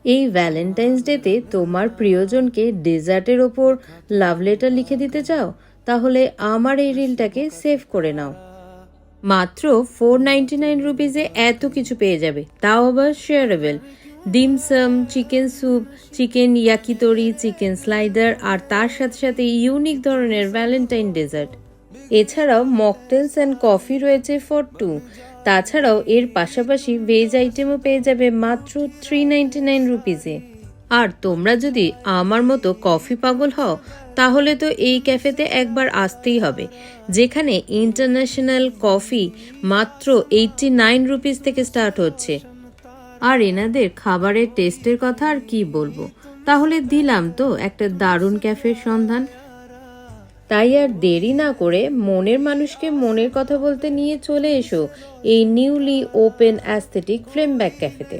এই ভ্যালেন্টাইন্স ডেতে তোমার প্রিয়জনকে ডেজার্টের ওপর লাভ লেটার লিখে দিতে চাও, তাহলে আমার এই রিলটাকে সেভ করে নাও। মাত্র 499 রুপিজে এত কিছু পেয়ে যাবে, তাও আবার shareable. Dim sum, chicken soup, chicken yakitori, chicken slider আর তার সাথে সাথে ইউনিক ধরনের ভ্যালেন্টাইন ডেজার্ট। এছাড়াও মকটেলস অ্যান্ড কফি রয়েছে ফর টু। তাছাড়াও এর পাশাপাশি ভেজ আইটেমও পেয়ে যাবে মাত্র 399 রুপিজে। আর তোমরা যদি আমার মতো কফি পাগল হও, তাহলে তো এই ক্যাফেতে একবার আসতেই হবে, যেখানে ইন্টারন্যাশনাল কফি মাত্র 89 রুপিস থেকে স্টার্ট হচ্ছে। আর এনাদের খাবারের টেস্টের কথা আর কি বলবো। তাহলে দিলাম তো একটা দারুণ ক্যাফের সন্ধান। তাই আর দেরি না করে মনের মানুষকে মনের কথা বলতে নিয়ে চলে এসো এই নিউলি ওপেন অ্যাস্থেটিক ফ্লেমব্যাক ক্যাফেতে।